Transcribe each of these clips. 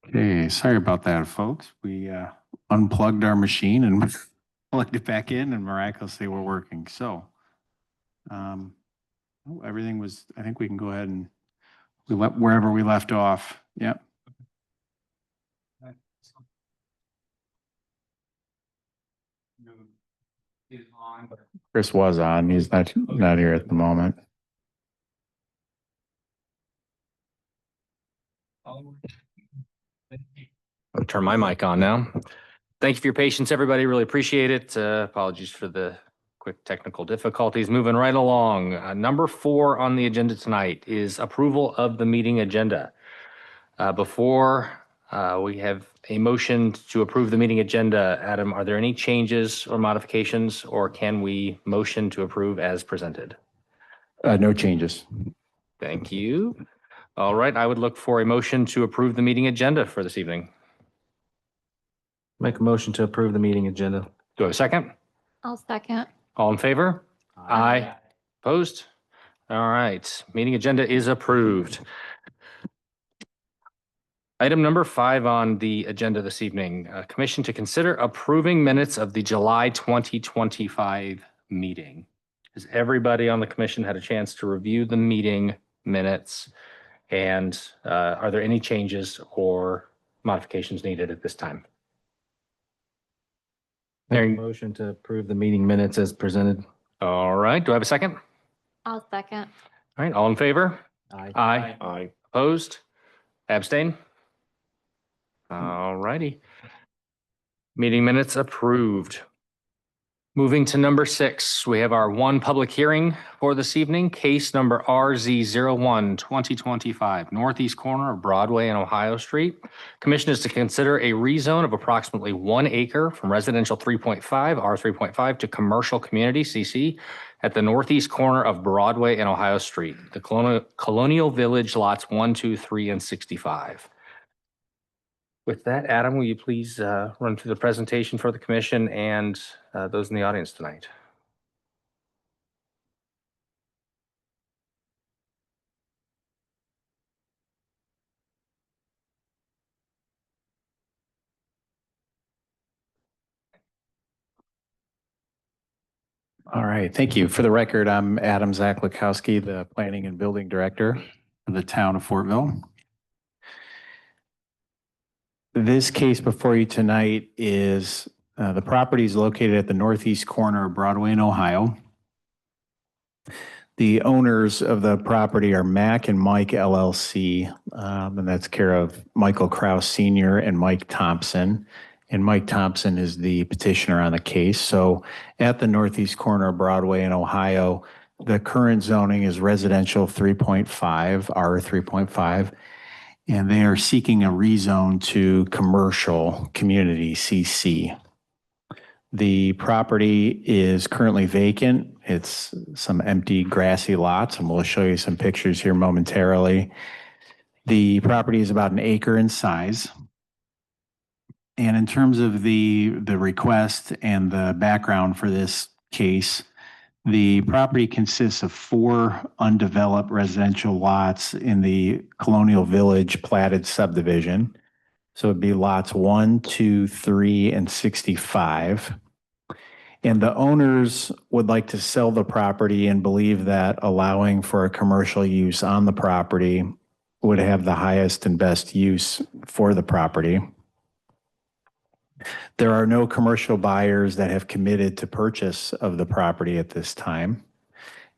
Okay, sorry about that, folks. We unplugged our machine and plugged it back in, and miraculously we're working. So everything was, I think we can go ahead and wherever we left off. Yep. Chris was on. He's not here at the moment. I'll turn my mic on now. Thank you for your patience, everybody. Really appreciate it. Apologies for the quick technical difficulties. Moving right along. Number 4 on the agenda tonight is approval of the meeting agenda. Before we have a motion to approve the meeting agenda, Adam, are there any changes or modifications, or can we motion to approve as presented? No changes. Thank you. All right, I would look for a motion to approve the meeting agenda for this evening. Make a motion to approve the meeting agenda. Do I have a second? I'll second. All in favor? Aye. Opposed? All right, meeting agenda is approved. Item number 5 on the agenda this evening, commission to consider approving minutes of the July 2025 meeting. Has everybody on the commission had a chance to review the meeting minutes? And are there any changes or modifications needed at this time? Make a motion to approve the meeting minutes as presented. All right, do I have a second? I'll second. All right, all in favor? Aye. Aye. Aye. Opposed? Abstain? All righty. Meeting minutes approved. Moving to number 6, we have our one public hearing for this evening, case number RZ01 2025, northeast corner of Broadway and Ohio Street. Commission is to consider a rezone of approximately 1 acre from residential 3.5, R3.5 to commercial community, CC, at the northeast corner of Broadway and Ohio Street, the Colonial Village Lots 1, 2, 3, and 65. With that, Adam, will you please run through the presentation for the commission and those in the audience tonight? All right, thank you. For the record, I'm Adam Zaklikowski, the Planning and Building Director of the town of Fortville. This case before you tonight is the property is located at the northeast corner of Broadway and Ohio. The owners of the property are Mac and Mike LLC, and that's care of Michael Kraus Sr. and Mike Thompson. And Mike Thompson is the petitioner on the case. So at the northeast corner of Broadway and Ohio, the current zoning is residential 3.5, R3.5. And they are seeking a rezone to commercial community, CC. The property is currently vacant. It's some empty grassy lots, and we'll show you some pictures here momentarily. The property is about 1 acre in size. And in terms of the request and the background for this case, the property consists of 4 undeveloped residential lots in the Colonial Village platted subdivision. So it'd be lots 1, 2, 3, and 65. And the owners would like to sell the property and believe that allowing for a commercial use on the property would have the highest and best use for the property. There are no commercial buyers that have committed to purchase of the property at this time.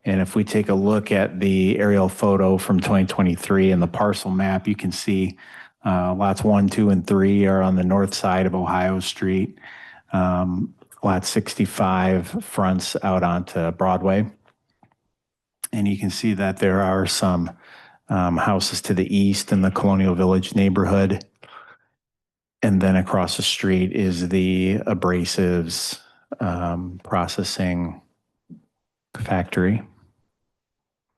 And if we take a look at the aerial photo from 2023 and the parcel map, you can see lots 1, 2, and 3 are on the north side of Ohio Street. Lot 65 fronts out onto Broadway. And you can see that there are some houses to the east in the Colonial Village neighborhood. And then across the street is the abrasives processing factory.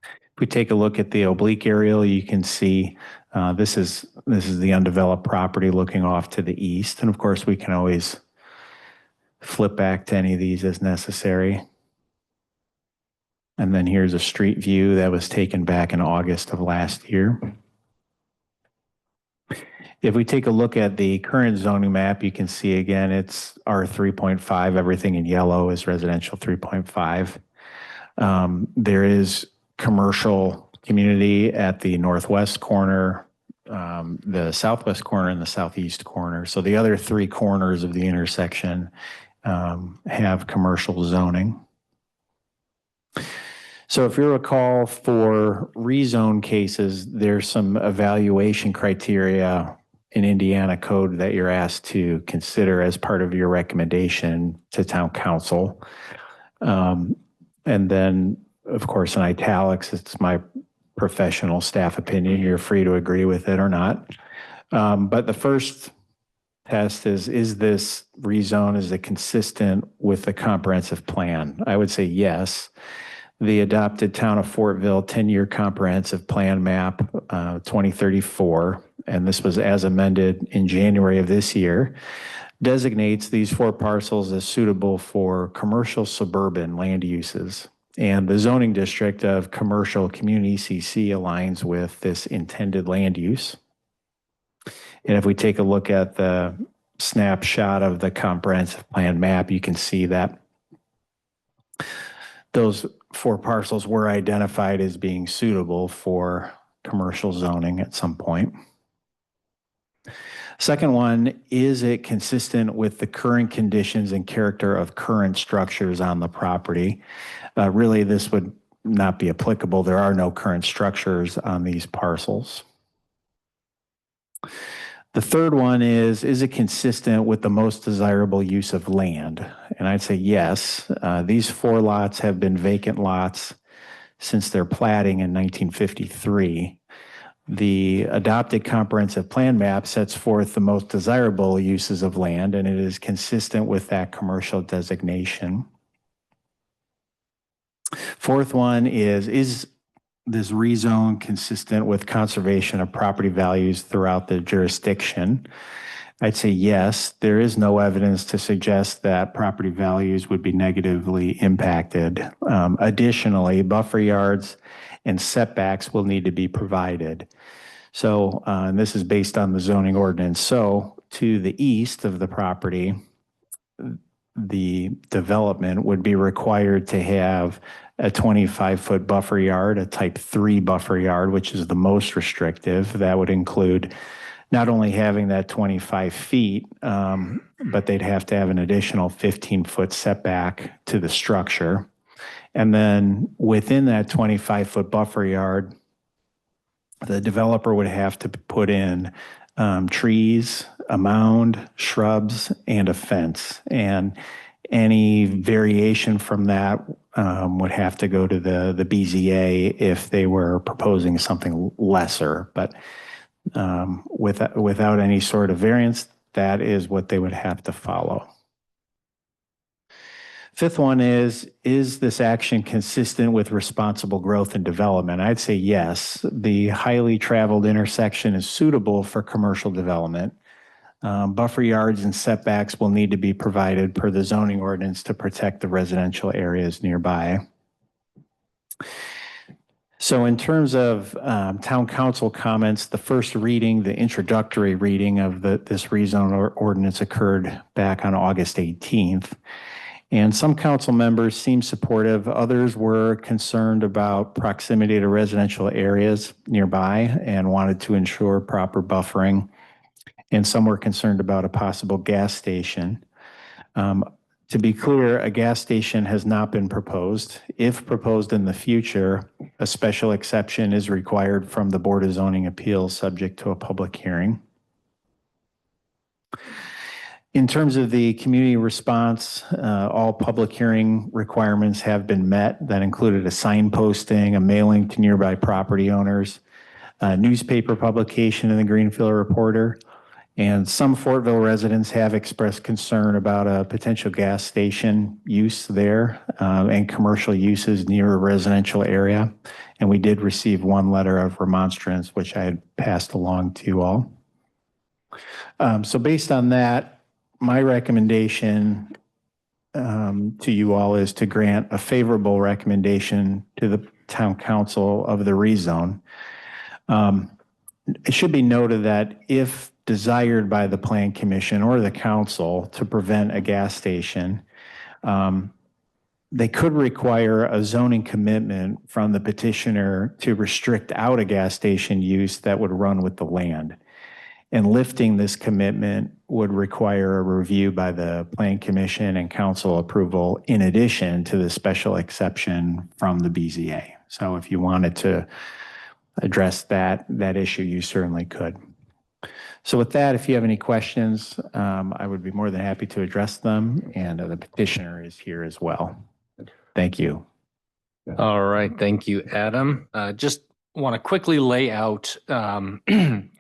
If we take a look at the oblique aerial, you can see this is the undeveloped property looking off to the east. And of course, we can always flip back to any of these as necessary. And then here's a street view that was taken back in August of last year. If we take a look at the current zoning map, you can see again, it's R 3.5. Everything in yellow is residential 3.5. There is commercial community at the northwest corner, the southwest corner, and the southeast corner. So the other three corners of the intersection have commercial zoning. So if you recall, for rezone cases, there's some evaluation criteria in Indiana code that you're asked to consider as part of your recommendation to town council. And then, of course, in italics, it's my professional staff opinion. You're free to agree with it or not. But the first test is this rezone, is it consistent with the comprehensive plan? I would say yes. The adopted Town of Fortville 10-year comprehensive plan map 2034, and this was as amended in January of this year, designates these 4 parcels as suitable for commercial suburban land uses. And the zoning district of commercial community CC aligns with this intended land use. And if we take a look at the snapshot of the comprehensive plan map, you can see that those 4 parcels were identified as being suitable for commercial zoning at some point. Second one, is it consistent with the current conditions and character of current structures on the property? Really, this would not be applicable. There are no current structures on these parcels. The third one is it consistent with the most desirable use of land? And I'd say yes. These 4 lots have been vacant lots since their platting in 1953. The adopted comprehensive plan map sets forth the most desirable uses of land, and it is consistent with that commercial designation. Fourth one is this rezone consistent with conservation of property values throughout the jurisdiction? I'd say yes. There is no evidence to suggest that property values would be negatively impacted. Additionally, buffer yards and setbacks will need to be provided. So, and this is based on the zoning ordinance. So to the east of the property, the development would be required to have a 25-foot buffer yard, a type 3 buffer yard, which is the most restrictive. That would include not only having that 25 feet, but they'd have to have an additional 15-foot setback to the structure. And then within that 25-foot buffer yard, the developer would have to put in trees, a mound, shrubs, and a fence. And any variation from that would have to go to the BZA if they were proposing something lesser. But without any sort of variance, that is what they would have to follow. Fifth one is this action consistent with responsible growth and development? I'd say yes. The highly traveled intersection is suitable for commercial development. Buffer yards and setbacks will need to be provided per the zoning ordinance to protect the residential areas nearby. So in terms of town council comments, the first reading, the introductory reading of this rezone ordinance occurred back on August 18th. And some council members seemed supportive. Others were concerned about proximity to residential areas nearby and wanted to ensure proper buffering. And some were concerned about a possible gas station. To be clear, a gas station has not been proposed. If proposed in the future, a special exception is required from the Board of Zoning Appeals, subject to a public hearing. In terms of the community response, all public hearing requirements have been met. That included a sign posting, a mailing to nearby property owners, a newspaper publication in the Greenfield Reporter, and some Fortville residents have expressed concern about a potential gas station use there and commercial uses near a residential area. And we did receive one letter of remonstrance, which I had passed along to you all. So based on that, my recommendation to you all is to grant a favorable recommendation to the town council of the rezone. it should be noted that if desired by the Plan Commission or the council to prevent a gas station, they could require a zoning commitment from the petitioner to restrict out a gas station use that would run with the land. And lifting this commitment would require a review by the Plan Commission and council approval in addition to the special exception from the BZA. So if you wanted to address that issue, you certainly could. So with that, if you have any questions, I would be more than happy to address them, and the petitioner is here as well. Thank you. All right, thank you, Adam. Just want to quickly lay out kind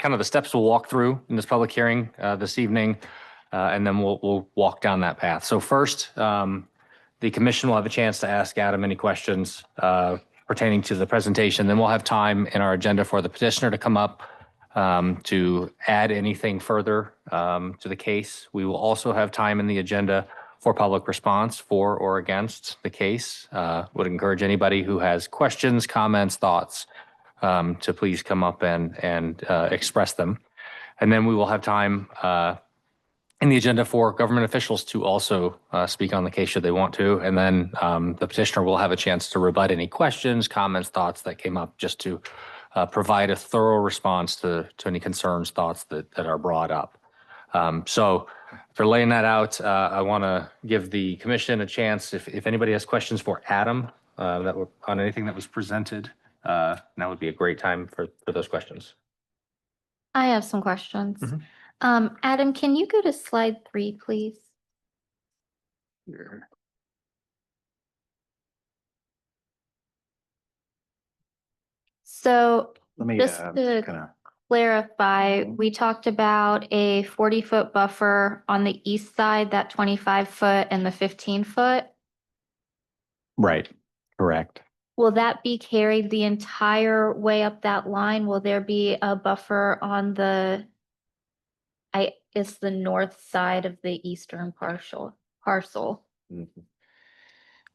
of the steps we'll walk through in this public hearing this evening, and then we'll walk down that path. So first, the commission will have a chance to ask Adam any questions pertaining to the presentation. Then we'll have time in our agenda for the petitioner to come up to add anything further to the case. We will also have time in the agenda for public response for or against the case. Would encourage anybody who has questions, comments, thoughts to please come up and express them. And then we will have time in the agenda for government officials to also speak on the case should they want to. And then the petitioner will have a chance to rebut any questions, comments, thoughts that came up, just to provide a thorough response to any concerns, thoughts that are brought up. So for laying that out, I want to give the commission a chance, if anybody has questions for Adam on anything that was presented, now would be a great time for those questions. I have some questions. Adam, can you go to slide 3, please? So Let me just to kinda- clarify, we talked about a 40-foot buffer on the east side, that 25-foot and the 15-foot. Right, correct. Will that be carried the entire way up that line? Will there be a buffer on the, it's the north side of the eastern parcel?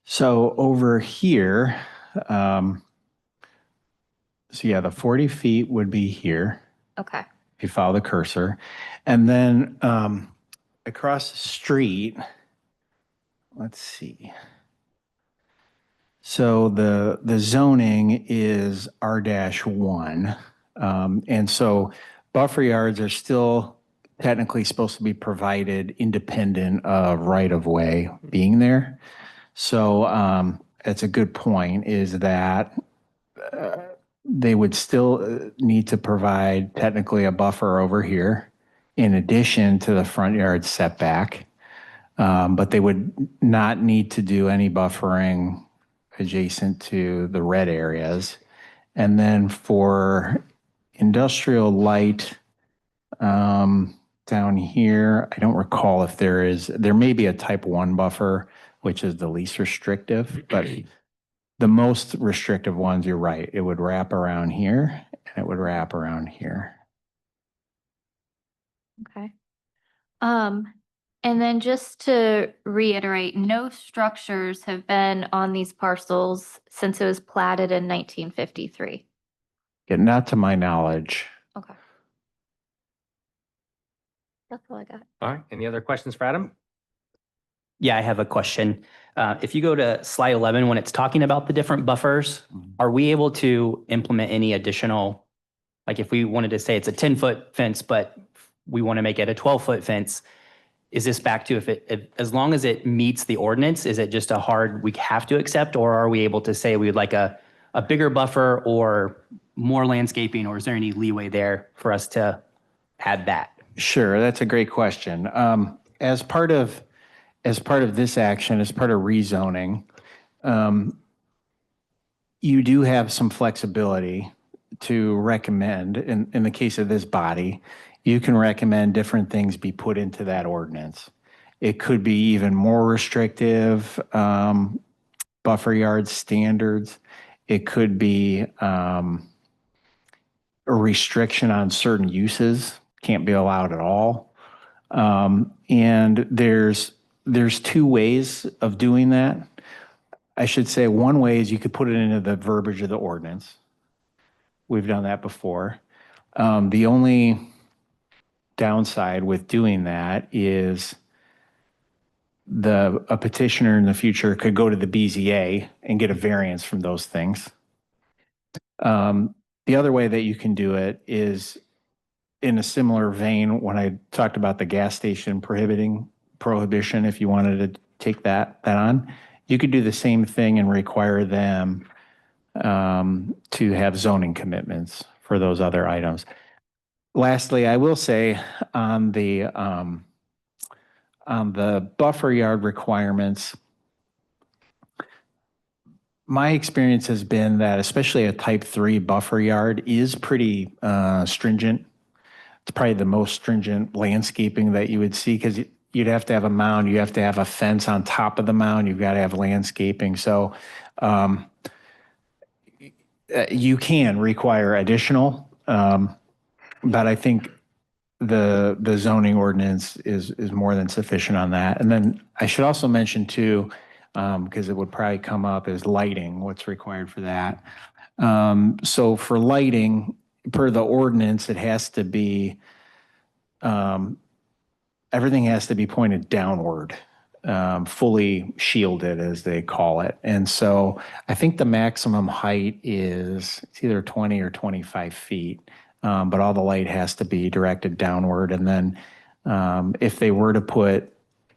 So over here, so yeah, the 40 feet would be here, Okay. if you follow the cursor. And then across the street, let's see. So the zoning is R-1. And so buffer yards are still technically supposed to be provided independent of right-of-way being there. So that's a good point, is that they would still need to provide technically a buffer over here in addition to the front yard setback. But they would not need to do any buffering adjacent to the red areas. And then for industrial light down here, I don't recall if there may be a type 1 buffer, which is the least restrictive, but the most restrictive ones, you're right, it would wrap around here and it would wrap around here. Okay. And then just to reiterate, no structures have been on these parcels since it was platted in 1953. Yeah, not to my knowledge. Okay. That's all I got. All right, any other questions for Adam? Yeah, I have a question. If you go to slide 11, when it's talking about the different buffers, are we able to implement any additional, like if we wanted to say it's a 10-foot fence, but we want to make it a 12-foot fence, is this back to if as long as it meets the ordinance, is it just a hard, we have to accept, or are we able to say we would like a bigger buffer or more landscaping, or is there any leeway there for us to add that? Sure, that's a great question. As part of this action, as part of rezoning, you do have some flexibility to recommend, in the case of this body, you can recommend different things be put into that ordinance. It could be even more restrictive buffer yard standards. It could be a restriction on certain uses, can't be allowed at all. And there's 2 ways of doing that. I should say one way is you could put it into the verbiage of the ordinance. We've done that before. The only downside with doing that is a petitioner in the future could go to the BZA and get a variance from those things. The other way that you can do it is in a similar vein when I talked about the gas station prohibition, if you wanted to take that on, you could do the same thing and require them to have zoning commitments for those other items. Lastly, I will say on the buffer yard requirements, my experience has been that especially a type 3 buffer yard is pretty stringent. It's probably the most stringent landscaping that you would see because you'd have to have a mound, you have to have a fence on top of the mound, you've got to have landscaping. So you can require additional, but I think the zoning ordinance is more than sufficient on that. And then I should also mention too, because it would probably come up, is lighting, what's required for that. So for lighting, per the ordinance, it has to be, everything has to be pointed downward, fully shielded, as they call it. And so I think the maximum height is, it's either 20 or 25 feet, but all the light has to be directed downward. And then if they were to put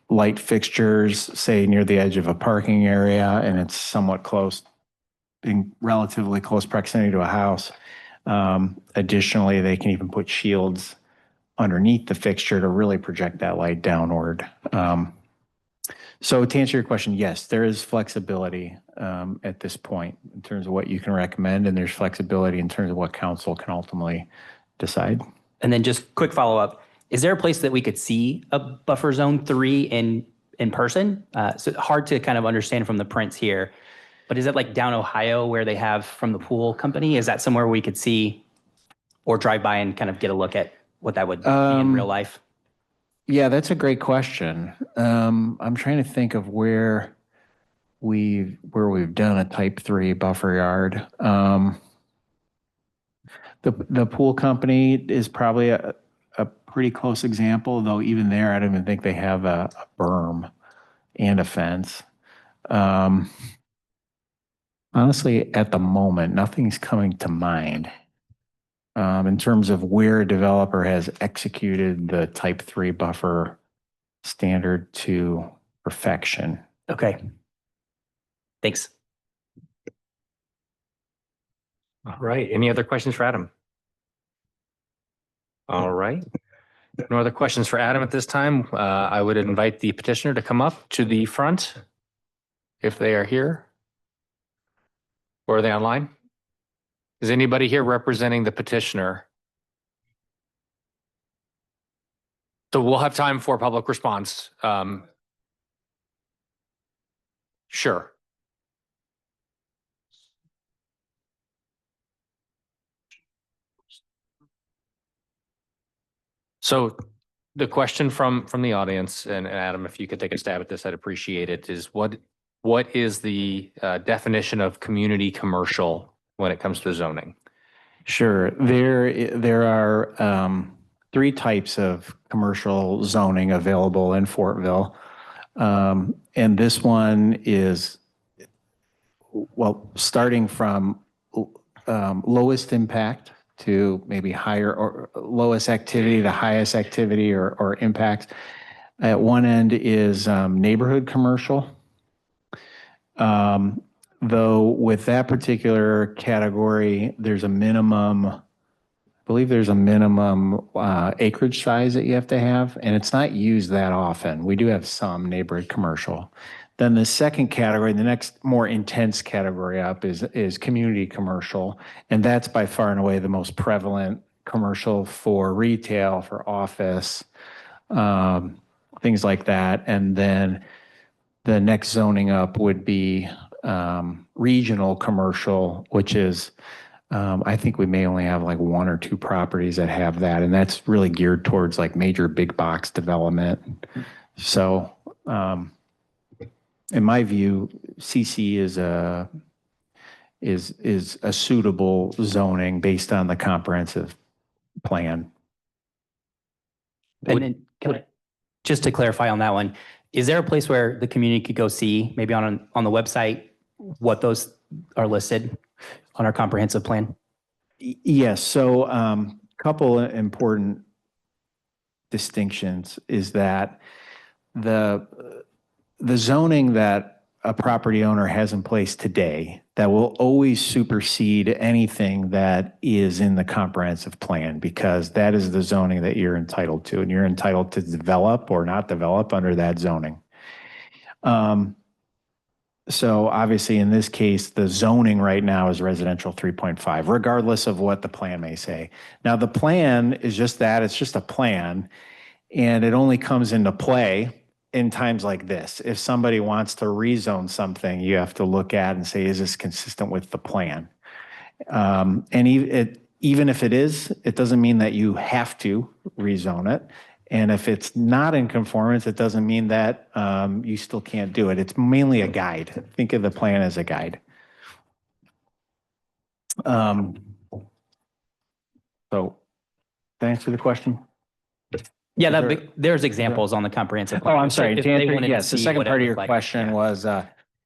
light fixtures, say near the edge of a parking area, and it's somewhat close, in relatively close proximity to a house, additionally, they can even put shields underneath the fixture to really project that light downward. So to answer your question, yes, there is flexibility at this point in terms of what you can recommend, and there's flexibility in terms of what council can ultimately decide. And then just quick follow-up, is there a place that we could see a buffer zone 3 in person? So hard to kind of understand from the prints here, but is it like down Ohio where they have from the pool company? Is that somewhere we could see or drive by and kind of get a look at what that would be in real life? Yeah, that's a great question. I'm trying to think of where we've done a type 3 buffer yard. The pool company is probably a pretty close example, though even there, I don't even think they have a berm and a fence. Honestly, at the moment, nothing's coming to mind in terms of where a developer has executed the type 3 buffer standard to perfection. Okay. Thanks. All right. Any other questions for Adam? All right. No other questions for Adam at this time. I would invite the petitioner to come up to the front if they are here. Or are they online? Is anybody here representing the petitioner? So we'll have time for public response. Sure. So the question from the audience, and Adam, if you could take a stab at this, I'd appreciate it, is what is the definition of community commercial when it comes to zoning? Sure. There are 3 types of commercial zoning available in Fortville. And this one is, well, starting from lowest impact to maybe higher, or lowest activity to highest activity or impact. At one end is neighborhood commercial. Though with that particular category, there's a minimum, I believe there's a minimum acreage size that you have to have, and it's not used that often. We do have some neighborhood commercial. Then the second category, the next more intense category up is community commercial, and that's by far and away the most prevalent commercial for retail, for office, things like that. And then the next zoning up would be regional commercial, which is, I think we may only have like 1 or 2 properties that have that, and that's really geared towards like major big box development. So, in my view, CC is a suitable zoning based on the comprehensive plan. And then, just to clarify on that one, is there a place where the community could go see, maybe on the website, what those are listed on our comprehensive plan? Yes, so couple of important distinctions is that the zoning that a property owner has in place today that will always supersede anything that is in the comprehensive plan, because that is the zoning that you're entitled to, and you're entitled to develop or not develop under that zoning. So obviously in this case, the zoning right now is residential 3.5, regardless of what the plan may say. Now, the plan is just that, it's just a plan, and it only comes into play in times like this. If somebody wants to rezone something, you have to look at and say, is this consistent with the plan? Even if it is, it doesn't mean that you have to rezone it. And if it's not in conformance, it doesn't mean that you still can't do it. It's mainly a guide. Think of the plan as a guide. So, did I answer the question? Yeah, Is there- there's examples on the comprehensive Oh, plan. I'm sorry. If To they answer, wanted to yes, the see second what it part of looked your like, question yeah. was,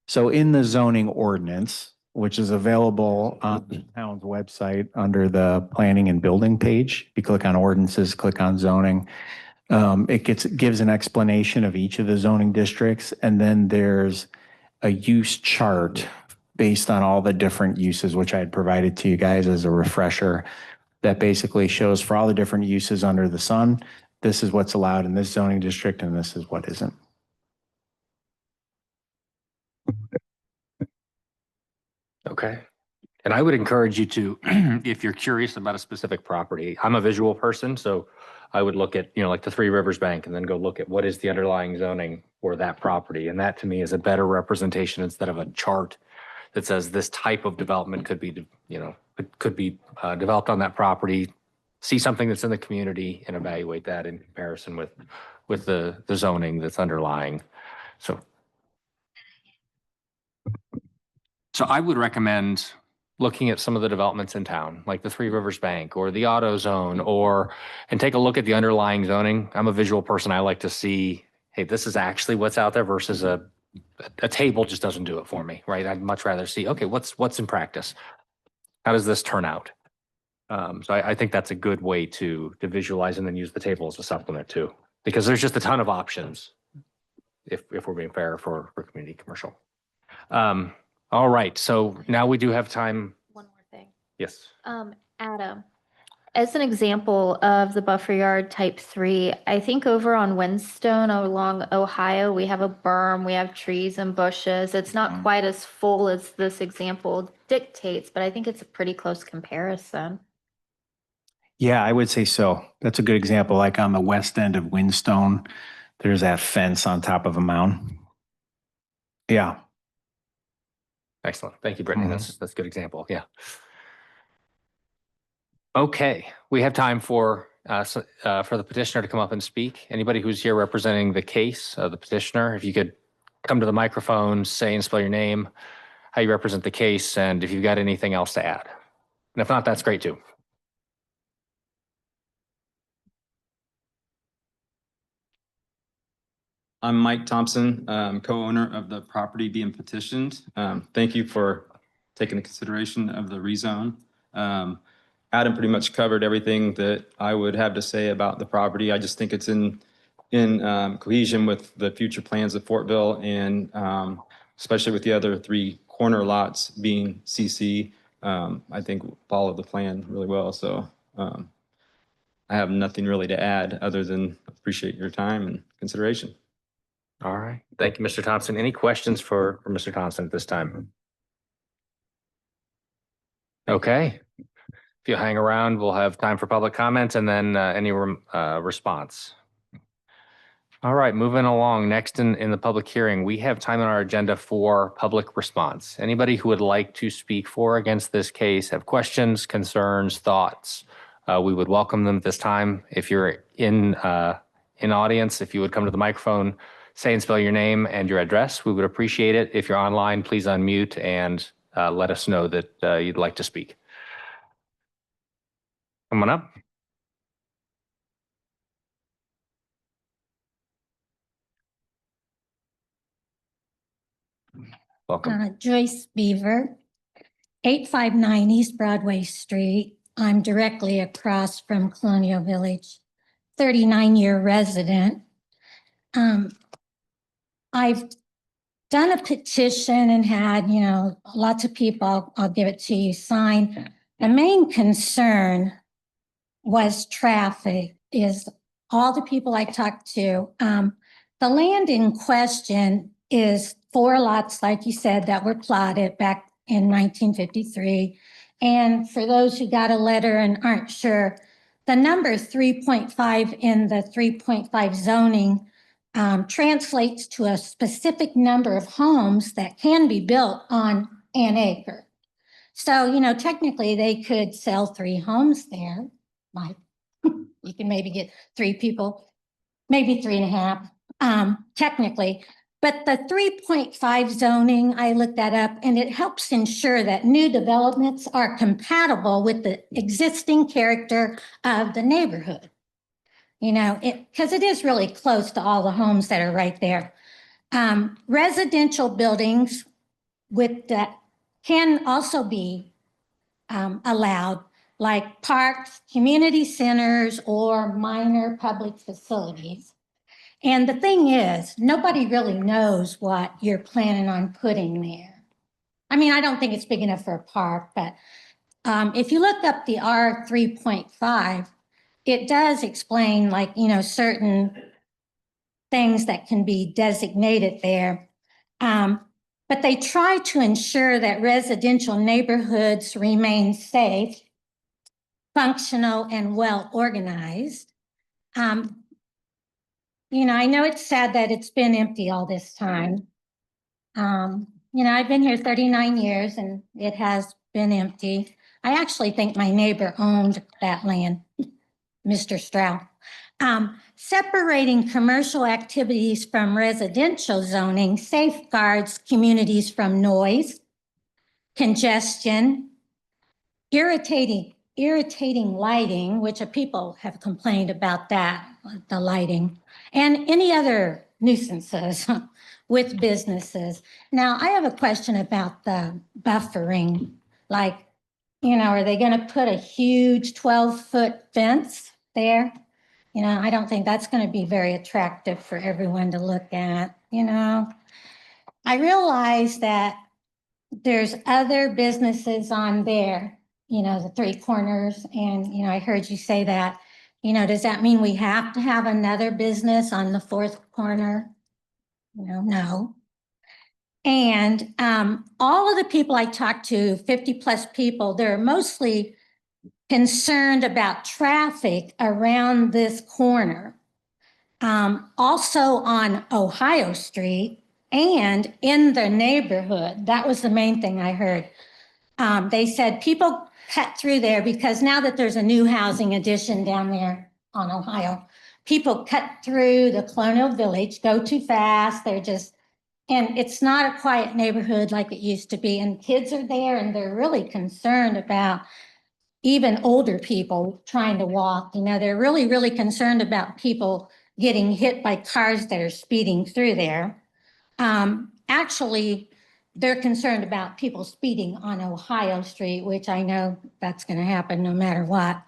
so in the zoning ordinance, which is available on the town's website under the planning and building page, you click on ordinances, click on zoning. It gives an explanation of each of the zoning districts, and then there's a use chart based on all the different uses, which I had provided to you guys as a refresher, that basically shows for all the different uses under the sun, this is what's allowed in this zoning district and this is what isn't. Okay. And I would encourage you to, if you're curious about a specific property, I'm a visual person, so I would look at, like the Three Rivers Bank and then go look at what is the underlying zoning for that property. And that to me is a better representation instead of a chart that says this type of development could be, could be developed on that property. See something that's in the community and evaluate that in comparison with the zoning that's underlying. So I would recommend looking at some of the developments in town, like the Three Rivers Bank or the Auto Zone, and take a look at the underlying zoning. I'm a visual person. I like to see, hey, this is actually what's out there versus a table just doesn't do it for me, right? I'd much rather see, okay, what's in practice? How does this turn out? So I think that's a good way to visualize and then use the table as a supplement too, because there's just a ton of options if we're being fair for community commercial. All right, so now we do have time. One more thing. Yes. Adam, as an example of the buffer yard type 3, I think over on Windstone along Ohio, we have a berm, we have trees and bushes. It's not quite as full as this example dictates, but I think it's a pretty close comparison. Yeah, I would say so. That's a good example. Like on the west end of Windstone, there's that fence on top of a mound. Yeah. Excellent. Thank you, Brittany. That's a good example. Yeah. Okay, we have time for the petitioner to come up and speak. Anybody who's here representing the case of the petitioner, if you could come to the microphone, say and spell your name, how you represent the case, and if you've got anything else to add. And if not, that's great too. I'm Mike Thompson, co-owner of the property being petitioned. Thank you for taking the consideration of the rezone. Adam pretty much covered everything that I would have to say about the property. I just think it's in cohesion with the future plans of Fortville, and especially with the other 3 corner lots being CC. I think follow the plan really well. So I have nothing really to add other than appreciate your time and consideration. All right. Thank you, Mr. Thompson. Any questions for Mr. Thompson at this time? Okay. If you hang around, we'll have time for public comments and then any response. All right, moving along. Next in the public hearing, we have time on our agenda for public response. Anybody who would like to speak for or against this case, have questions, concerns, thoughts, we would welcome them at this time. If you're in audience, if you would come to the microphone, say and spell your name and your address, we would appreciate it. If you're online, please unmute and let us know that you'd like to speak. Come on up. Welcome. Joyce Beaver, 859 East Broadway Street. I'm directly across from Colonial Village, 39-year resident. I've done a petition and had, lots of people, I'll give it to you, sign. The main concern was traffic, is all the people I talked to. The land in question is 4 lots, like you said, that were plotted back in 1953. And for those who got a letter and aren't sure, the number 3.5 in the 3.5 zoning translates to a specific number of homes that can be built on an acre. So, technically they could sell 3 homes there. Like, you can maybe get 3 people, maybe 3.5, technically. But the 3.5 zoning, I looked that up, and it helps ensure that new developments are compatible with the existing character of the neighborhood. Because it is really close to all the homes that are right there. Residential buildings with that can also be allowed, like parks, community centers, or minor public facilities. And the thing is, nobody really knows what you're planning on putting there. I mean, I don't think it's big enough for a park, but if you look up the R 3.5, it does explain, like, certain things that can be designated there. But they try to ensure that residential neighborhoods remain safe, functional, and well organized. I know it's sad that it's been empty all this time. I've been here 39 years and it has been empty. I actually think my neighbor owned that land, Mr. Stroud. Separating commercial activities from residential zoning safeguards communities from noise, congestion, irritating lighting, which people have complained about that, the lighting, and any other nuisances with businesses. Now, I have a question about the buffering. Like, are they going to put a huge 12-foot fence there? I don't think that's going to be very attractive for everyone to look at. I realize that there's other businesses on there, the 3 corners. And, I heard you say that, does that mean we have to have another business on the 4th corner? No. And all of the people I talked to, 50 plus people, they're mostly concerned about traffic around this corner. Also on Ohio Street and in the neighborhood. That was the main thing I heard. They said people cut through there because now that there's a new housing addition down there on Ohio, people cut through the Colonial Village, go too fast. And it's not a quiet neighborhood like it used to be. And kids are there and they're really concerned about even older people trying to walk. They're really, really concerned about people getting hit by cars that are speeding through there. Actually, they're concerned about people speeding on Ohio Street, which I know that's going to happen no matter what.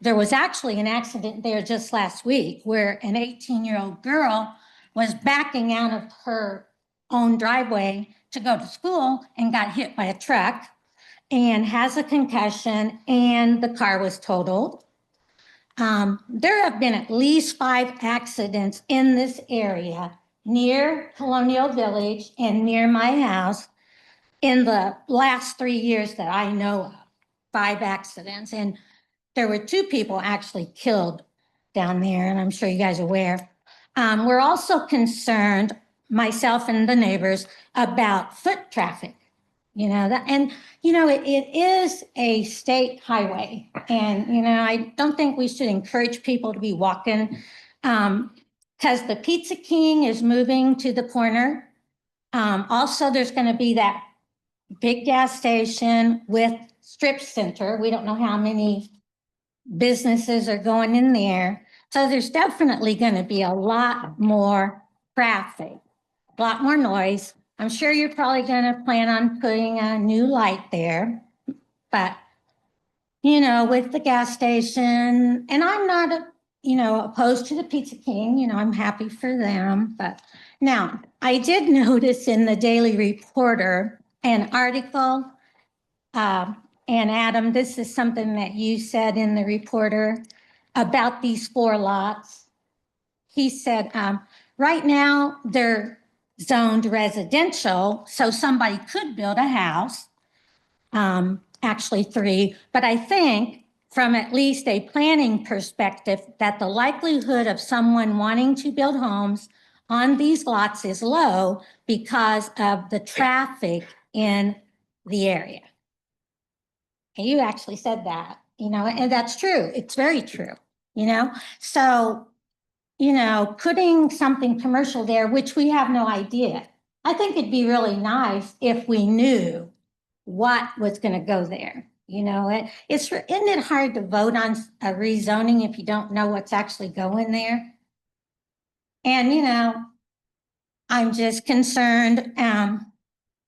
There was actually an accident there just last week where an 18-year-old girl was backing out of her own driveway to go to school and got hit by a truck and has a concussion, and the car was totaled. There have been at least 5 accidents in this area near Colonial Village and near my house in the last 3 years that I know of. 5 accidents, and there were 2 people actually killed down there, and I'm sure you guys are aware. We're also concerned, myself and the neighbors, about foot traffic. It is a state highway, and I don't think we should encourage people to be walking because the Pizza King is moving to the corner. Also, there's going to be that big gas station with strip center. We don't know how many businesses are going in there. So there's definitely going to be a lot more traffic, a lot more noise. I'm sure you're probably gonna plan on putting a new light there, but with the gas station, and I'm not, opposed to the Pizza King, I'm happy for them, but now I did notice in the Daily Reporter an article, and Adam, this is something that you said in the Reporter about these 4 lots. He said, right now they're zoned residential, so somebody could build a house, actually 3, but I think from at least a planning perspective that the likelihood of someone wanting to build homes on these lots is low because of the traffic in the area. And you actually said that, and that's true. It's very true, so putting something commercial there, which we have no idea. I think it'd be really nice if we knew what was going to go there. Isn't it hard to vote on a rezoning if you don't know what's actually going there? And, I'm just concerned.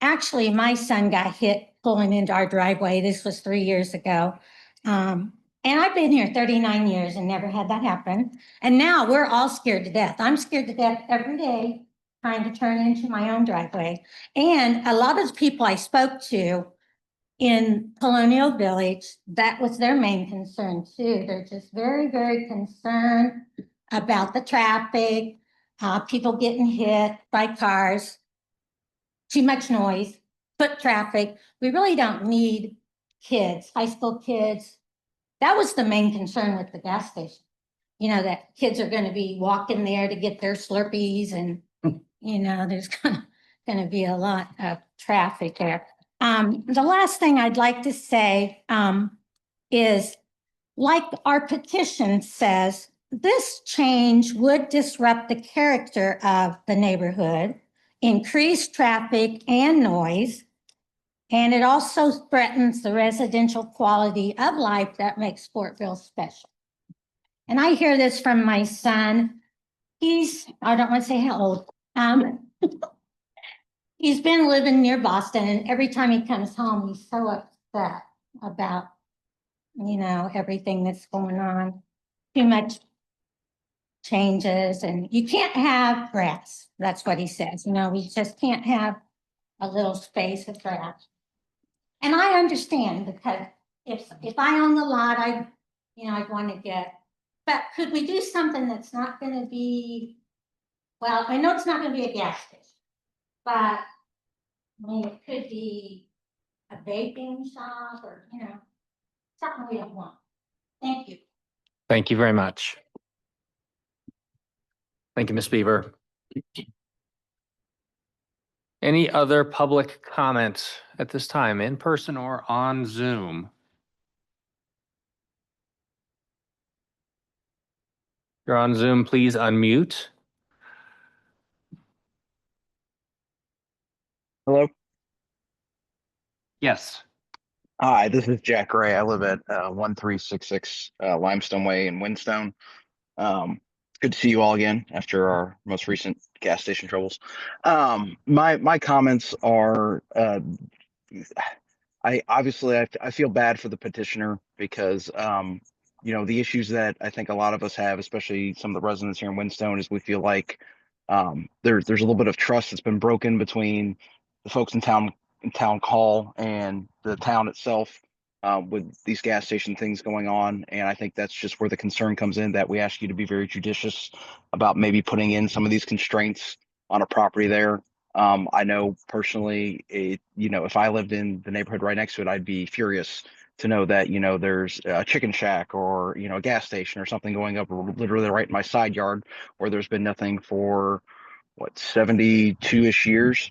Actually, my son got hit pulling into our driveway. This was 3 years ago. And I've been here 39 years and never had that happen. And now we're all scared to death. I'm scared to death every day trying to turn into my own driveway. And a lot of the people I spoke to in Colonial Village, that was their main concern too. They're just very, very concerned about the traffic, people getting hit by cars, too much noise, foot traffic. We really don't need kids, high school kids. That was the main concern with the gas station. That kids are going to be walking there to get their Slurpees, and there's going to be a lot of traffic there. The last thing I'd like to say is, like our petition says, this change would disrupt the character of the neighborhood, increase traffic and noise, and it also threatens the residential quality of life that makes Fortville special. And I hear this from my son. I don't want to say how old. He's been living near Boston, and every time he comes home, he's so upset about, everything that's going on. Too much changes, and you can't have grass. That's what he says. We just can't have a little space of grass. And I understand, because if I own the lot, I'd want to get, but could we do something that's not going to be, well, I know it's not going to be a gas station, but it could be a vaping shop or, something we don't want. Thank you. Thank you very much. Thank you, Ms. Beaver. Any other public comment at this time, in person or on Zoom? If you're on Zoom, please unmute. Hello. Yes. Hi, this is Jack Ray. I live at 1366 Limestone Way in Windstone. It's good to see you all again after our most recent gas station troubles. My comments are, I feel bad for the petitioner because the issues that I think a lot of us have, especially some of the residents here in Windstone, is we feel like there's a little bit of trust that's been broken between the folks in town hall and the town itself, with these gas station things going on. And I think that's just where the concern comes in, that we ask you to be very judicious about maybe putting in some of these constraints on a property there. I know personally, if I lived in the neighborhood right next to it, I'd be furious to know that, there's a chicken shack or, a gas station or something going up literally right in my side yard, where there's been nothing for 72-ish years.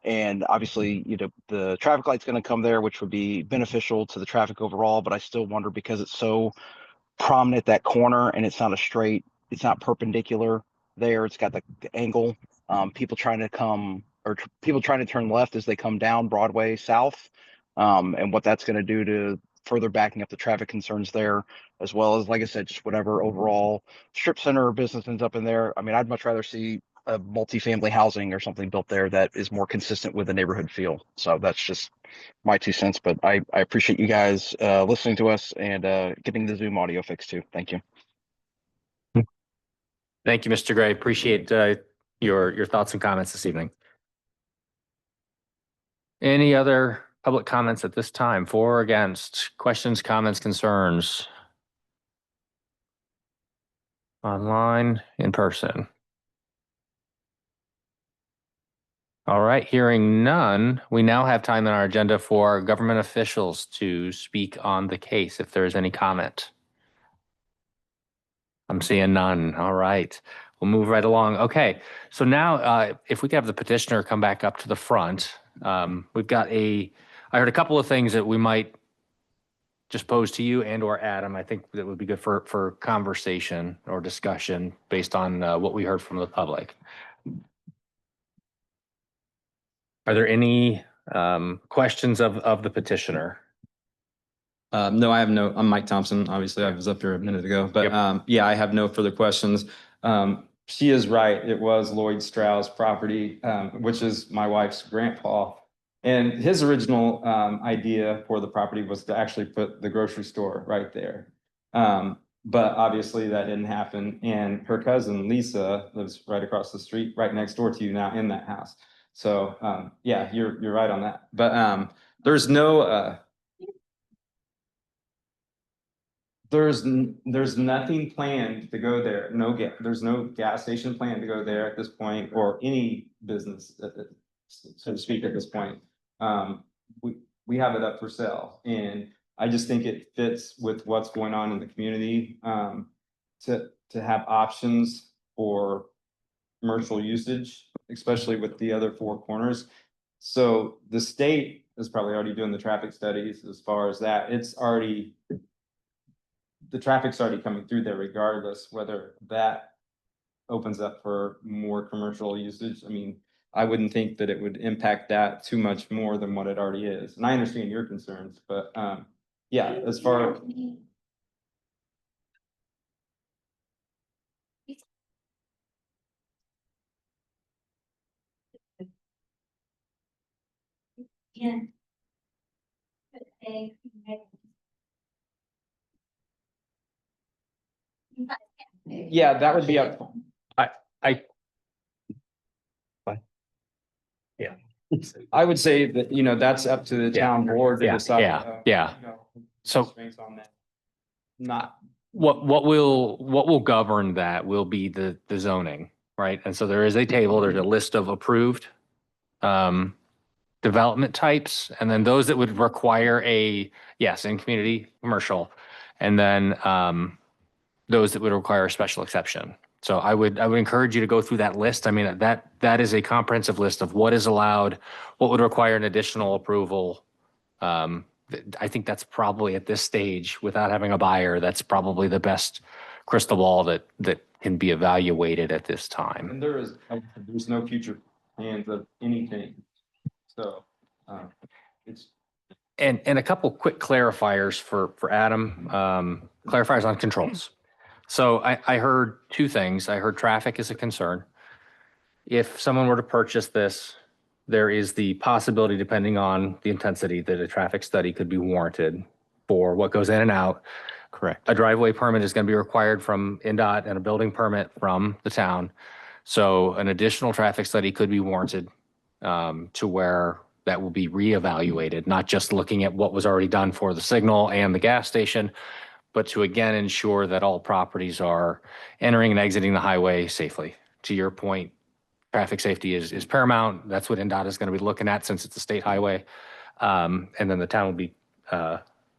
And obviously, the traffic light's going to come there, which would be beneficial to the traffic overall. But I still wonder, because it's so prominent, that corner, and it's not perpendicular there. It's got the angle. People trying to turn left as they come down Broadway south, and what that's going to do to further backing up the traffic concerns there, as well as, like I said, just whatever overall strip center or business ends up in there. I mean, I'd much rather see a multifamily housing or something built there that is more consistent with the neighborhood feel. So that's just my 2 cents, but I appreciate you guys listening to us and getting the Zoom audio fixed too. Thank you. Thank you, Mr. Gray. Appreciate your thoughts and comments this evening. Any other public comments at this time? For or against? Questions, comments, concerns? Online, in person? All right, hearing none, we now have time on our agenda for government officials to speak on the case if there is any comment. I'm seeing none. All right, we'll move right along. Okay, so now if we could have the petitioner come back up to the front. We've got I heard a couple of things that we might just pose to you and or Adam. I think that would be good for conversation or discussion based on what we heard from the public. Are there any questions of the petitioner? No, I have no, I'm Mike Thompson. Obviously, I was up here a minute ago, but yeah, I have no further questions. She is right. It was Lloyd Strauss property, which is my wife's grandpa. And his original idea for the property was to actually put the grocery store right there. But obviously that didn't happen. And her cousin Lisa lives right across the street, right next door to you now in that house. So yeah, you're right on that. But there's no there's nothing planned to go there. There's no gas station planned to go there at this point, or any business, so to speak, at this point. We have it up for sale, and I just think it fits with what's going on in the community to have options for commercial usage, especially with the other four corners. So the state is probably already doing the traffic studies as far as that. The traffic's already coming through there regardless, whether that opens up for more commercial usage. I mean, I wouldn't think that it would impact that too much more than what it already is. And I understand your concerns, but yeah, as far as yeah, that would be up. I would say that, that's up to the town board to decide. Yeah. So constraints on that. Not what will govern that will be the zoning, right? And so there is a table, there's a list of approved development types, and then those that would require in community commercial, and then those that would require a special exception. So I would encourage you to go through that list. I mean, that is a comprehensive list of what is allowed, what would require an additional approval. I think that's probably at this stage, without having a buyer, that's probably the best crystal ball that can be evaluated at this time. And there's no future plans of anything. So it's. And a couple quick clarifiers for Adam, clarifiers on controls. So I heard two things. I heard traffic is a concern. If someone were to purchase this, there is the possibility, depending on the intensity, that a traffic study could be warranted for what goes in and out. Correct. A driveway permit is going to be required from NDOT and a building permit from the town. So an additional traffic study could be warranted to where that will be reevaluated, not just looking at what was already done for the signal and the gas station, but to again ensure that all properties are entering and exiting the highway safely. To your point, traffic safety is paramount. That's what NDOT is going to be looking at since it's a state highway. And then the town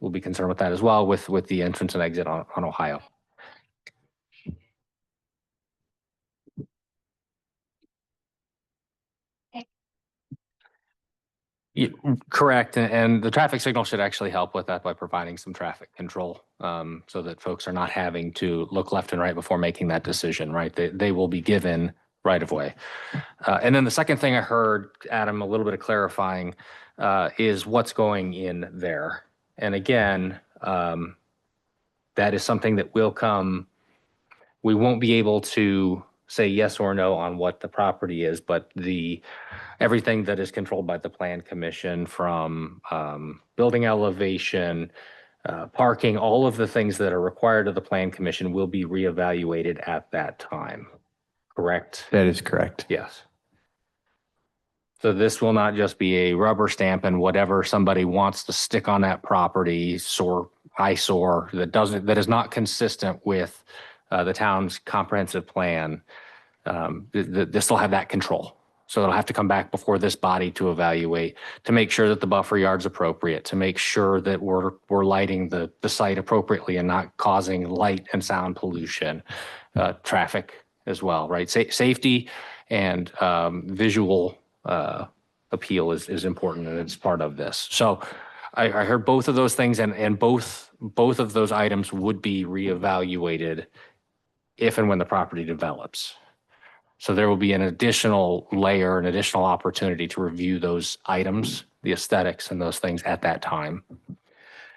will be concerned with that as well with the entrance and exit on Ohio. Yeah, correct. And the traffic signal should actually help with that by providing some traffic control so that folks are not having to look left and right before making that decision, right? They will be given right of way. And then the second thing I heard, Adam, a little bit of clarifying is what's going in there. And again, that is something that will come. We won't be able to say yes or no on what the property is, but everything that is controlled by the Plan Commission, from building elevation, parking, all of the things that are required of the Plan Commission will be reevaluated at that time. Correct? That is correct. Yes. So this will not just be a rubber stamp and whatever somebody wants to stick on that property, eyesore that is not consistent with the town's comprehensive plan. This will have that control. So it'll have to come back before this body to evaluate, to make sure that the buffer yard's appropriate, to make sure that we're lighting the site appropriately and not causing light and sound pollution, traffic as well, right? Safety and visual appeal is important, and it's part of this. So I heard both of those things, and both of those items would be reevaluated if and when the property develops. So there will be an additional layer, an additional opportunity to review those items, the aesthetics and those things at that time.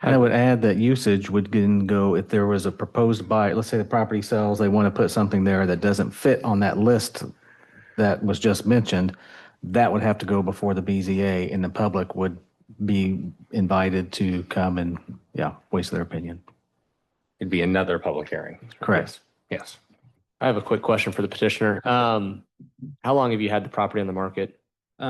I would add that usage would then go if there was a proposed buy, let's say the property sells, they want to put something there that doesn't fit on that list that was just mentioned, that would have to go before the BZA, and the public would be invited to come and, voice their opinion. It'd be another public hearing. Correct. Yes. I have a quick question for the petitioner. How long have you had the property on the market? It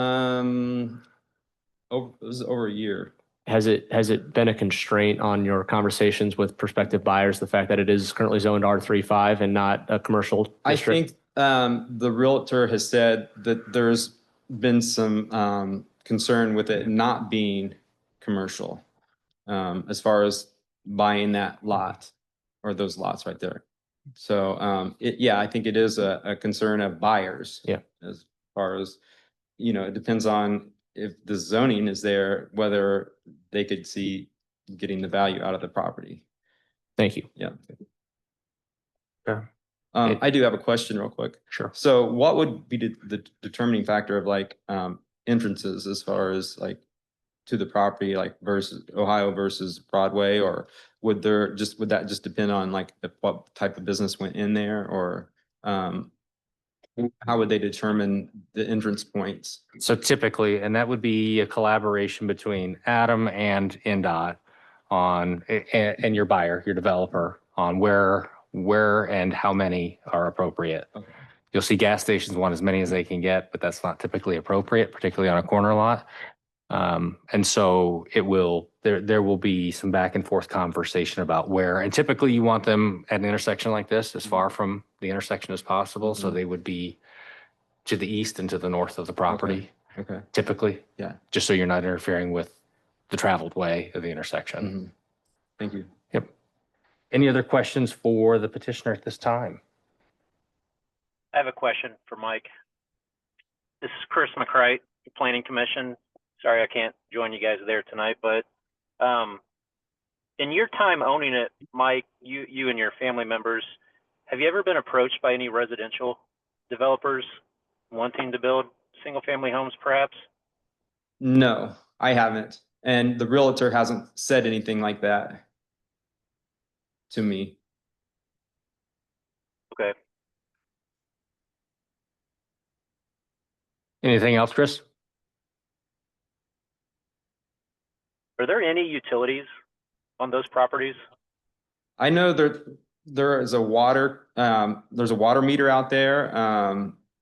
was over a year. Has it been a constraint on your conversations with prospective buyers, the fact that it is currently zoned R35 and not a commercial district? I think the realtor has said that there's been some concern with it not being commercial, as far as buying that lot or those lots right there. So I think it is a concern of buyers. Yeah. As far as, it depends on if the zoning is there, whether they could see getting the value out of the property. Thank you. Yeah. Yeah. I do have a question real quick. Sure. So what would be the determining factor of entrances as far as to the property, versus Ohio versus Broadway, or would that just depend on what type of business went in there, or how would they determine the entrance points? So typically, and that would be a collaboration between Adam and NDOT and your buyer, your developer, on where and how many are appropriate. Okay. You'll see gas stations want as many as they can get, but that's not typically appropriate, particularly on a corner lot. And so there will be some back and forth conversation about where, and typically you want them at an intersection like this, as far from the intersection as possible. So they would be to the east and to the north of the property, Okay. typically. Yeah. Just so you're not interfering with the traveled way of the intersection. Mhm. Thank you. Yep. Any other questions for the petitioner at this time? I have a question for Mike. This is Chris McCright, Planning Commission. Sorry I can't join you guys there tonight, but in your time owning it, Mike, you and your family members, have you ever been approached by any residential developers wanting to build single-family homes, perhaps? No, I haven't. And the realtor hasn't said anything like that to me. Okay. Anything else, Chris? Are there any utilities on those properties? I know there is there's a water meter out there.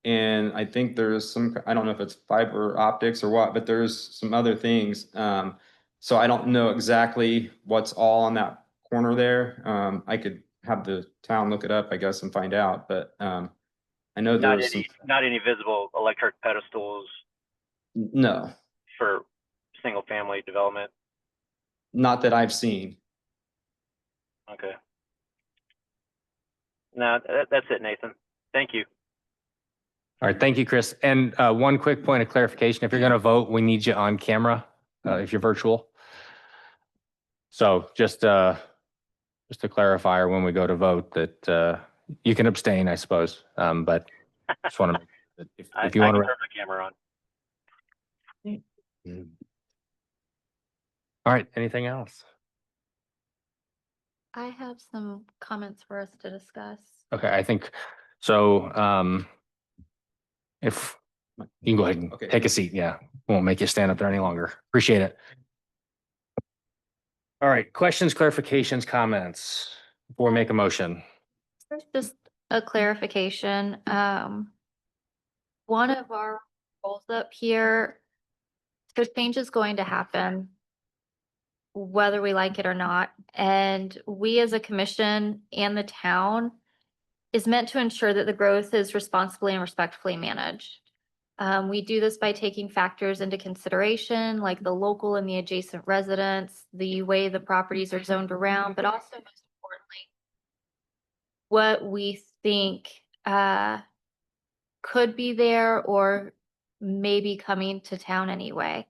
And I think there's I don't know if it's fiber optics or what, but there's some other things. So I don't know exactly what's all on that corner there. I could have the town look it up, I guess, and find out, but I know there's not any visible electric pedestals no, for single family development. not that I've seen. Okay. No, that's it, Nathan. Thank you. All right, thank you, Chris. And one quick point of clarification, if you're going to vote, we need you on camera if you're virtual. So just to clarify, when we go to vote, that you can abstain, I suppose, but just want to make sure that if you want to. turn my camera on. All right, anything else? I have some comments for us to discuss. Okay, I think, so, if you can go ahead and Okay. take a seat, yeah. Won't make you stand up there any longer. Appreciate it. All right, questions, clarifications, comments before we make a motion. Just a clarification. One of our goals up here, so change is going to happen whether we like it or not. And we as a commission and the town is meant to ensure that the growth is responsibly and respectfully managed. We do this by taking factors into consideration, like the local and the adjacent residents, the way the properties are zoned around, but also most importantly, what we think could be there or maybe coming to town anyway.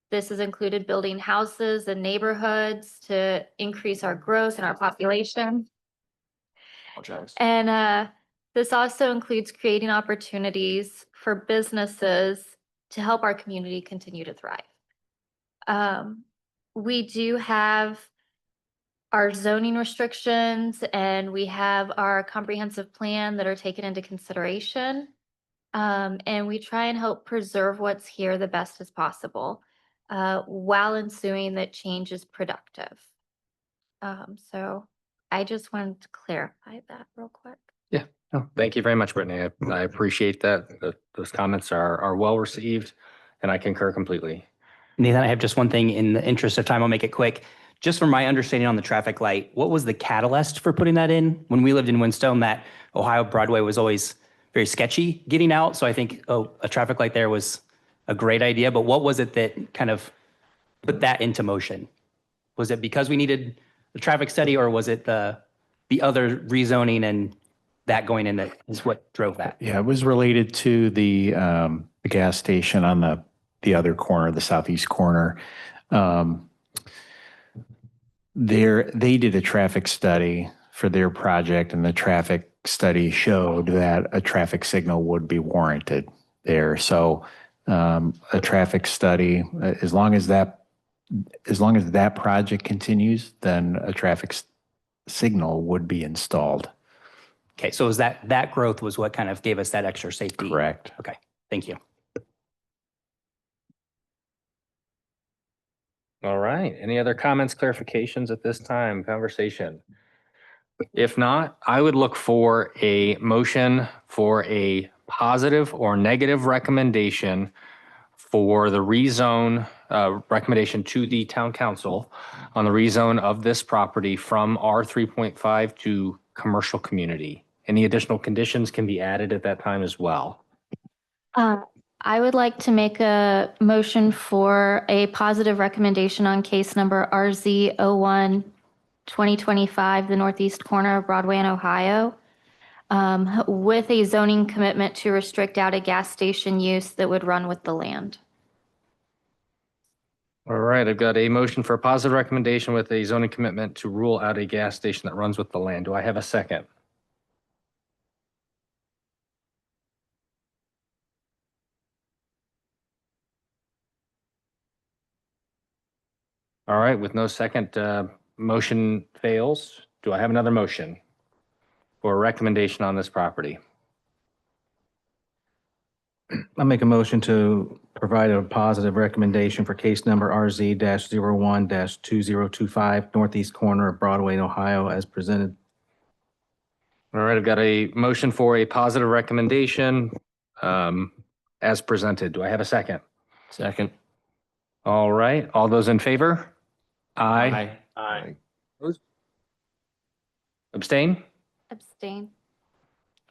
This has included building houses and neighborhoods to increase our growth and our population. And this also includes creating opportunities for businesses to help our community continue to thrive. We do have our zoning restrictions and we have our comprehensive plan that are taken into consideration. And we try and help preserve what's here the best as possible, while ensuring that change is productive. So I just wanted to clarify that real quick. Yeah, no, thank you very much, Brittany. I appreciate that. Those comments are well received and I concur completely. Nathan, I have just one thing. In the interest of time, I'll make it quick. Just from my understanding on the traffic light, what was the catalyst for putting that in? When we lived in Whinstone, that Ohio Broadway was always very sketchy getting out. So I think, a traffic light there was a great idea. But what was it that kind of put that into motion? Was it because we needed the traffic study, or was it the other rezoning and that going in that is what drove that? Yeah, it was related to the gas station on the other corner, the southeast corner. They did a traffic study for their project, and the traffic study showed that a traffic signal would be warranted there. So a traffic study, as long as that project continues, then a traffic signal would be installed. Okay, so is that growth was what kind of gave us that extra safety? Correct. Okay, thank you. All right. Any other comments, clarifications at this time, conversation? If not, I would look for a motion for a positive or negative recommendation for the rezone, recommendation to the town council on the rezone of this property from R 3.5 to commercial community. Any additional conditions can be added at that time as well. I would like to make a motion for a positive recommendation on case number RZ01 2025, the northeast corner of Broadway and Ohio, with a zoning commitment to restrict out a gas station use that would run with the land. All right, I've got a motion for a positive recommendation with a zoning commitment to rule out a gas station that runs with the land. Do I have a second? All right, with no second, motion fails. Do I have another motion for a recommendation on this property? I'll make a motion to provide a positive recommendation for case number RZ-01-2025, northeast corner of Broadway, Ohio, as presented. All right, I've got a motion for a positive recommendation as presented. Do I have a second? Second. All right, all those in favor? Aye. Aye. Abstain? Abstain.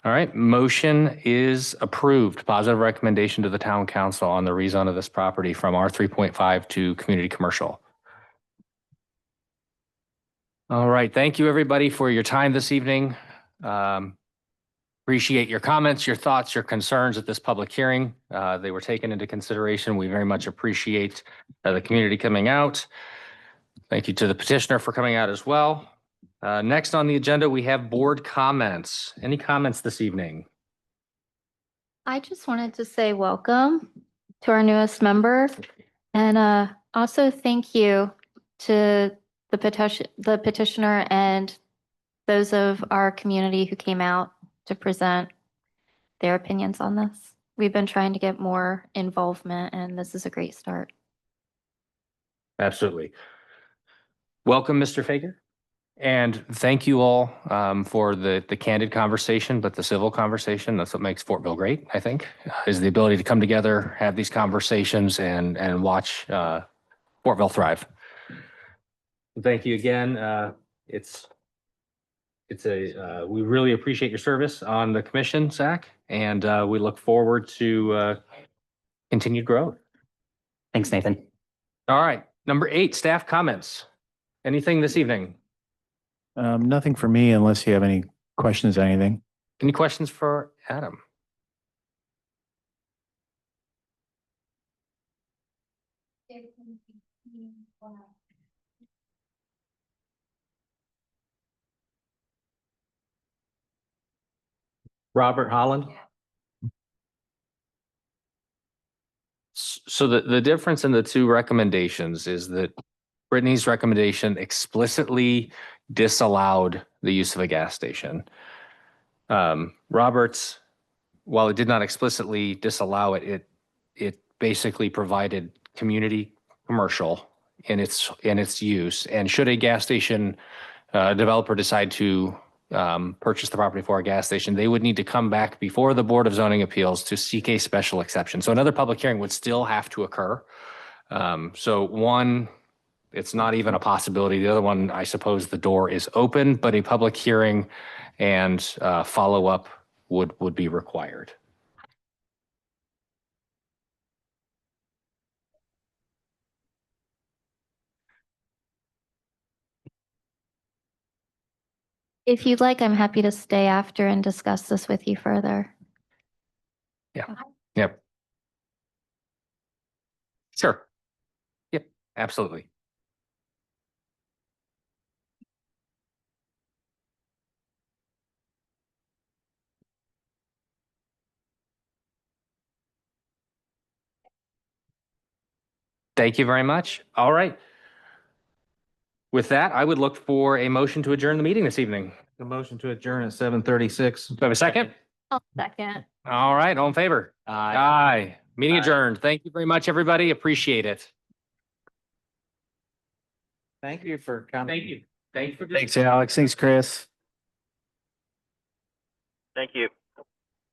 All right, motion is approved. Positive recommendation to the town council on the rezone of this property from R 3.5 to community commercial. All right, thank you everybody for your time this evening. Appreciate your comments, your thoughts, your concerns at this public hearing. They were taken into consideration. We very much appreciate the community coming out. Thank you to the petitioner for coming out as well. Next on the agenda, we have board comments. Any comments this evening? I just wanted to say welcome to our newest member, and also thank you to the petitioner and those of our community who came out to present their opinions on this. We've been trying to get more involvement, and this is a great start. Absolutely. Welcome, Mr. Fager. And thank you all for the candid conversation, but the civil conversation. That's what makes Fortville great, I think, is the ability to come together, have these conversations, and watch Fortville thrive. Thank you again. We really appreciate your service on the commission, Zach, and we look forward to continued growth. Thanks, Nathan. All right, number 8, staff comments. Anything this evening? Nothing for me unless you have any questions, anything. Any questions for Adam? Robert Holland? So the difference in the two recommendations is that Brittany's recommendation explicitly disallowed the use of a gas station. Robert's, while it did not explicitly disallow it, it basically provided community commercial in its use. And should a gas station developer decide to purchase the property for a gas station, they would need to come back before the Board of Zoning Appeals to seek a special exception. So another public hearing would still have to occur. So one, it's not even a possibility. The other one, I suppose the door is open, but a public hearing and follow-up would be required. If you'd like, I'm happy to stay after and discuss this with you further. Yep. Sure. Yep, absolutely. Thank you very much. All right. With that, I would look for a motion to adjourn the meeting this evening. The motion to adjourn at 7:36. Do I have a second? I'll second. All right, all in favor? Aye. Meeting adjourned. Thank you very much, everybody. Appreciate it. Thank you for coming. Thank you. Thanks for. Thanks, Alex. Thanks, Chris. Thank you.